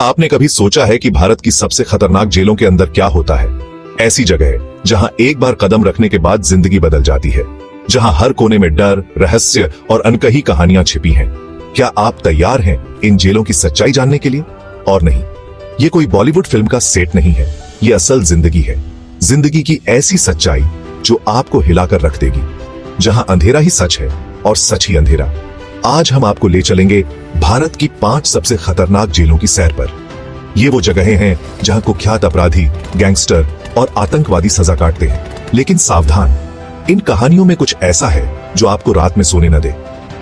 आपने कभी सोचा है कि भारत की सबसे खतरनाक जेलों के अंदर क्या होता है? ऐसी जगह है जहां एक बार कदम रखने के बाद जिंदगी बदल जाती है, जहां हर कोने में डर, रहस्य और अनकही कहानियां छिपी हैं। क्या आप तैयार हैं इन जेलों की सच्चाई जानने के लिए? और नहीं, ये कोई बॉलीवुड फिल्म का सेट नहीं है, ये असल जिंदगी है। जिंदगी की ऐसी सच्चाई जो आपको हिलाकर रख देगी, जहां अंधेरा ही सच है और सच ही अंधेरा। आज हम आपको ले चलेंगे भारत की 5 सबसे खतरनाक जेलों की सैर पर। ये वो जगहें हैं जहां कुख्यात अपराधी, गैंगस्टर और आतंकवादी सजा काटते हैं। लेकिन सावधान, इन कहानियों में कुछ ऐसा है जो आपको रात में सोने न दे।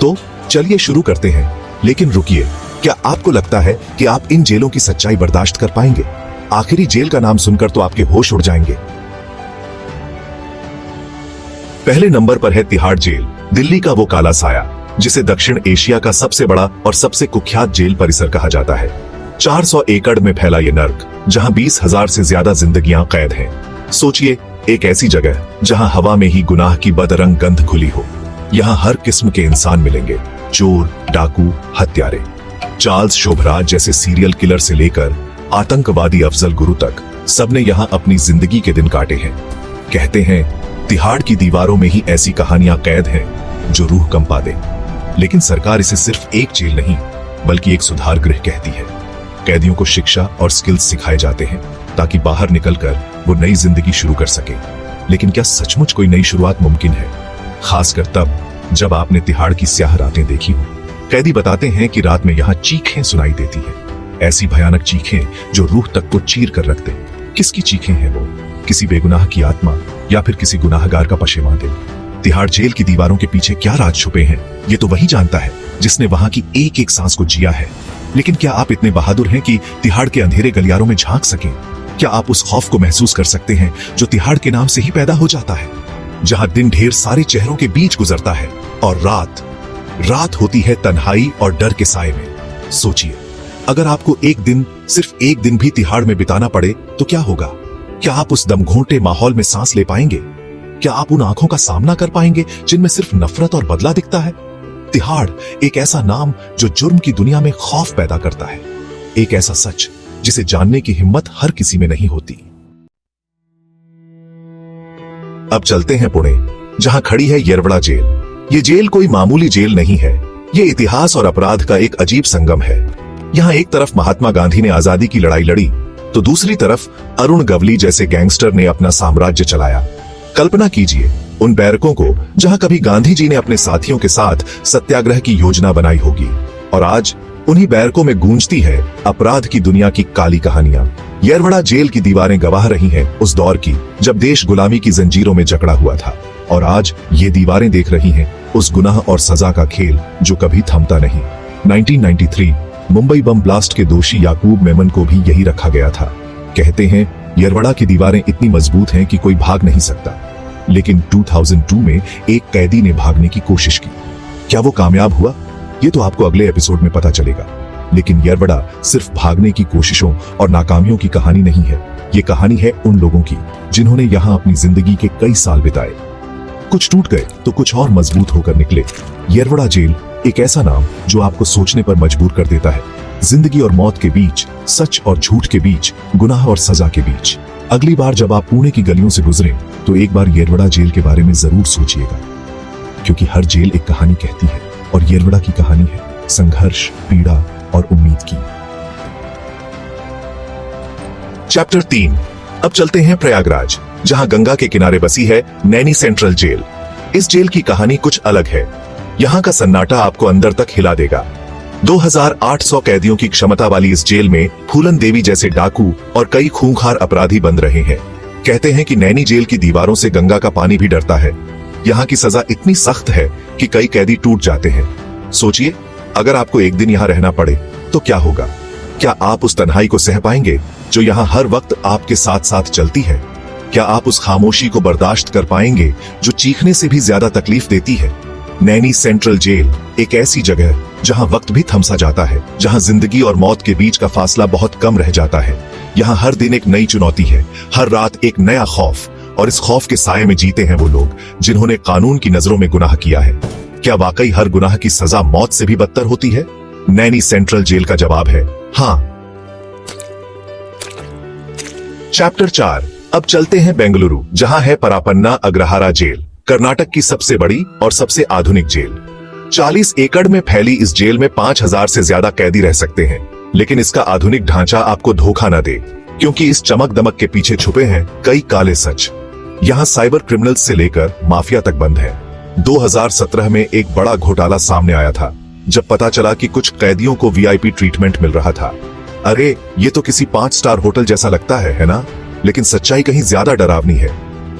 तो चलिए शुरू करते हैं। लेकिन रुकिए, क्या आपको लगता है कि आप इन जेलों की सच्चाई बर्दाश्त कर पाएंगे? आखिरी जेल का नाम सुनकर तो आपके होश उड़ जाएंगे। पहले नंबर पर है तिहाड़ जेल, दिल्ली का वो काला साया जिसे दक्षिण एशिया का सबसे बड़ा और सबसे कुख्यात जेल परिसर कहा जाता है। 400 एकड़ में फैला ये नर्क, जहां 20,000 से ज्यादा जिंदगियां कैद हैं। सोचिए, एक ऐसी जगह जहां हवा में ही गुनाह की बदरंग गंध खुली हो। यहाँ हर किस्म के इंसान मिलेंगे, चोर, डाकू, हत्यारे। चार्ल्स शोभराज जैसे सीरियल किलर से लेकर आतंकवादी अफजल गुरु तक सबने यहाँ अपनी जिंदगी के दिन काटे हैं। कहते हैं तिहाड़ की दीवारों में ही ऐसी कहानियां कैद हैं जो रूह कंपा दे। लेकिन सरकार इसे सिर्फ एक जेल नहीं बल्कि एक सुधार गृह कहती है। कैदियों को शिक्षा और स्किल्स सिखाए जाते हैं ताकि बाहर निकलकर वो नई जिंदगी शुरू कर सके। लेकिन क्या सचमुच कोई नई शुरुआत मुमकिन है? खासकर तब जब आपने तिहाड़ की स्याह रातें देखी हो। कैदी बताते हैं कि रात में यहाँ चीखें सुनाई देती हैं, ऐसी भयानक चीखें जो रूह तक को चीर कर रख दे। किसकी चीखें हैं वो? किसी बेगुनाह की आत्मा या फिर किसी गुनाहगार का पशेमान दिल? तिहाड़ जेल की दीवारों के पीछे क्या राज छुपे हैं, ये तो वही जानता है जिसने वहां की एक एक सांस को जिया है। लेकिन क्या आप इतने बहादुर हैं कि तिहाड़ के अंधेरे गलियारों में झांक सकें? क्या आप उस खौफ को महसूस कर सकते हैं जो तिहाड़ के नाम से ही पैदा हो जाता है, जहां दिन ढेर सारे चेहरों के बीच गुजरता है और रात होती है तन्हाई और डर के साए में? सोचिए, अगर आपको एक दिन, सिर्फ एक दिन भी तिहाड़ में बिताना पड़े तो क्या होगा? क्या आप उस दमघोंटे माहौल में सांस ले पाएंगे? क्या आप उन आंखों का सामना कर पाएंगे जिनमें सिर्फ नफरत और बदला दिखता है? तिहाड़ एक ऐसा नाम जो जुर्म की दुनिया में खौफ पैदा करता है, एक ऐसा सच जिसे जानने की हिम्मत हर किसी में नहीं होती। अब चलते हैं पुणे, जहां खड़ी है येरवड़ा जेल। ये जेल कोई मामूली जेल नहीं है, ये इतिहास और अपराध का एक अजीब संगम है। यहाँ एक तरफ महात्मा गांधी ने आजादी की लड़ाई लड़ी तो दूसरी तरफ अरुण गवली जैसे गैंगस्टर ने अपना साम्राज्य चलाया। कल्पना कीजिए उन बैरकों को जहां कभी गांधी जी ने अपने साथियों के साथ सत्याग्रह की योजना बनाई होगी, और आज उन्हीं बैरकों में गूंजती है अपराध की दुनिया की काली कहानियां। येरवड़ा जेल की दीवारें गवाह रही हैं उस दौर की जब देश गुलामी की जंजीरों में जकड़ा हुआ था, और आज ये दीवारें देख रही हैं उस गुनाह और सजा का खेल जो कभी थमता नहीं। 1993 मुंबई बम ब्लास्ट के दोषी याकूब मेमन को भी यही रखा गया था। कहते हैं येरवड़ा की दीवारें इतनी मजबूत हैं कि कोई भाग नहीं सकता। लेकिन 2002 में एक कैदी ने भागने की कोशिश की। क्या वो कामयाब हुआ? ये तो आपको अगले एपिसोड में पता चलेगा। लेकिन येरवड़ा सिर्फ भागने की कोशिशों और नाकामियों की कहानी नहीं है, ये कहानी है उन लोगों की जिन्होंने यहाँ अपनी जिंदगी के कई साल बिताए। कुछ टूट गए तो कुछ और मजबूत होकर निकले। येरवड़ा जेल एक ऐसा नाम जो आपको सोचने पर मजबूर कर देता है। जिंदगी और मौत के बीच, सच और झूठ के बीच, गुनाह और सजा के बीच। अगली बार जब आप पुणे की गलियों से गुजरें तो एक बार येरवड़ा जेल के बारे में जरूर सोचिएगा, क्योंकि हर जेल एक कहानी कहती है, और येरवड़ा की कहानी है संघर्ष, पीड़ा और उम्मीद की। चैप्टर 3। अब चलते हैं प्रयागराज, जहां गंगा के किनारे बसी है नैनी सेंट्रल जेल। इस जेल की कहानी कुछ अलग है। यहाँ का सन्नाटा आपको अंदर तक हिला देगा। 2800 कैदियों की क्षमता वाली इस जेल में फूलन देवी जैसे डाकू और कई खूंखार अपराधी बंद रहे हैं। कहते हैं कि नैनी जेल की दीवारों से गंगा का पानी भी डरता है। यहाँ की सजा इतनी सख्त है कि कई कैदी टूट जाते हैं। सोचिए, अगर आपको एक दिन यहाँ रहना पड़े तो क्या होगा? क्या आप उस तन्हाई को सह पाएंगे जो यहाँ हर वक्त आपके साथ साथ चलती है? क्या आप उस खामोशी को बर्दाश्त कर पाएंगे जो चीखने से भी ज्यादा तकलीफ देती है? नैनी सेंट्रल जेल एक ऐसी जगह जहां वक्त भी थम सा जाता है, जहां जिंदगी और मौत के बीच का फासला बहुत कम रह जाता है। यहाँ हर दिन एक नई चुनौती है, हर रात एक नया खौफ, और इस खौफ के साये में जीते हैं वो लोग जिन्होंने कानून की नजरों में गुनाह किया है। क्या वाकई हर गुनाह की सजा मौत से भी बदतर होती है? नैनी सेंट्रल जेल का जवाब है हाँ। चैप्टर 4। अब चलते हैं बेंगलुरु, जहां है परापन्ना अग्रहारा जेल, कर्नाटक की सबसे बड़ी और सबसे आधुनिक जेल। 40 एकड़ में फैली इस जेल में 5000 से ज्यादा कैदी रह सकते हैं, लेकिन इसका आधुनिक ढांचा आपको धोखा न दे, क्योंकि इस चमक दमक के पीछे छुपे हैं कई काले सच। यहाँ साइबर क्रिमिनल्स से लेकर माफिया तक बंद है। 2017 में एक बड़ा घोटाला सामने आया था, जब पता चला कि कुछ कैदियों को वीआईपी ट्रीटमेंट मिल रहा था। अरे ये तो किसी 5 स्टार होटल जैसा लगता है ना? लेकिन सच्चाई कहीं ज्यादा डरावनी है।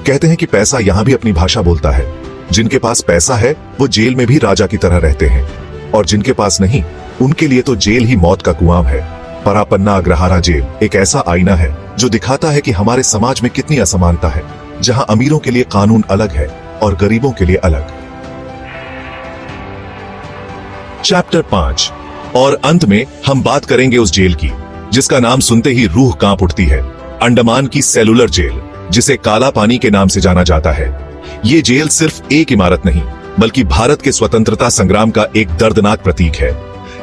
कहते हैं कि पैसा यहाँ भी अपनी भाषा बोलता है। जिनके पास पैसा है वो जेल में भी राजा की तरह रहते हैं, और जिनके पास नहीं, उनके लिए तो जेल ही मौत का कुआं है। परापन्ना अग्रहारा जेल एक ऐसा आईना है जो दिखाता है कि हमारे समाज में कितनी असमानता है, जहां अमीरों के लिए कानून अलग है और गरीबों के लिए अलग। चैप्टर 5। और अंत में हम बात करेंगे उस जेल की जिसका नाम सुनते ही रूह कांप उठती है, अंडमान की सेलुलर जेल, जिसे काला पानी के नाम से जाना जाता है। ये जेल सिर्फ एक इमारत नहीं, बल्कि भारत के स्वतंत्रता संग्राम का एक दर्दनाक प्रतीक है।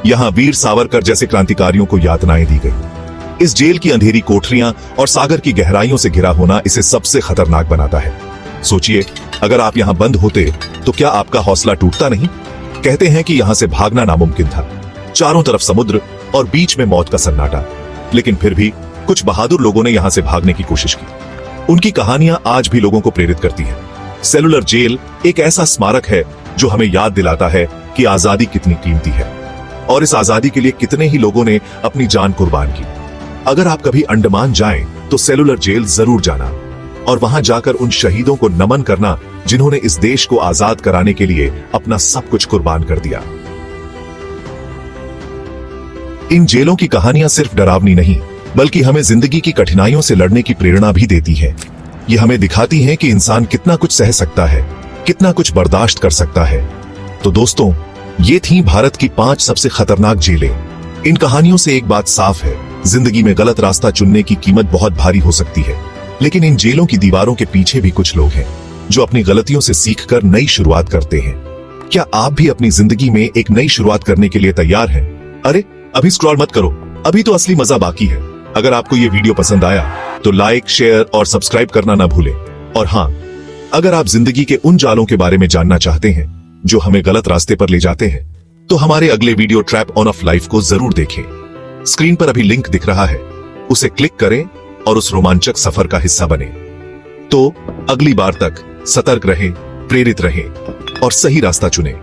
यहाँ वीर सावरकर जैसे क्रांतिकारियों को यातनाएं दी गई। इस जेल की अंधेरी कोठरियां और सागर की गहराइयों से घिरा होना इसे सबसे खतरनाक बनाता है। सोचिए, अगर आप यहाँ बंद होते तो क्या आपका हौसला टूटता नहीं? कहते हैं कि यहाँ से भागना नामुमकिन था। चारों तरफ समुद्र और बीच में मौत का सन्नाटा, लेकिन फिर भी कुछ बहादुर लोगों ने यहाँ से भागने की कोशिश की। उनकी कहानियां आज भी लोगों को प्रेरित करती हैं। सेलुलर जेल एक ऐसा स्मारक है जो हमें याद दिलाता है कि आजादी कितनी कीमती है, और इस आजादी के लिए कितने ही लोगों ने अपनी जान कुर्बान की। अगर आप कभी अंडमान जाएं तो सेलुलर जेल जरूर जाना, और वहां जाकर उन शहीदों को नमन करना जिन्होंने इस देश को आजाद कराने के लिए अपना सब कुछ कुर्बान कर दिया। इन जेलों की कहानियां सिर्फ डरावनी नहीं, बल्कि हमें जिंदगी की कठिनाइयों से लड़ने की प्रेरणा भी देती है। ये हमें दिखाती है कि इंसान कितना कुछ सह सकता है, कितना कुछ बर्दाश्त कर सकता है। तो दोस्तों, ये थी भारत की 5 सबसे खतरनाक जेलें। इन कहानियों से एक बात साफ है, जिंदगी में गलत रास्ता चुनने की कीमत बहुत भारी हो सकती है, लेकिन इन जेलों की दीवारों के पीछे भी कुछ लोग हैं जो अपनी गलतियों से सीखकर नई शुरुआत करते हैं। क्या आप भी अपनी जिंदगी में एक नई शुरुआत करने के लिए तैयार हैं? अरे अभी स्क्रॉल मत करो, अभी तो असली मजा बाकी है। अगर आपको ये वीडियो पसंद आया तो लाइक, शेयर और सब्सक्राइब करना ना भूलें। और हाँ, अगर आप जिंदगी के उन जालों के बारे में जानना चाहते हैं जो हमें गलत रास्ते पर ले जाते हैं, तो हमारे अगले video trap on off life को जरूर देखें। स्क्रीन पर अभी लिंक दिख रहा है, उसे क्लिक करें और उस रोमांचक सफर का हिस्सा बने। तो अगली बार तक सतर्क रहें, प्रेरित रहें और सही रास्ता चुनें।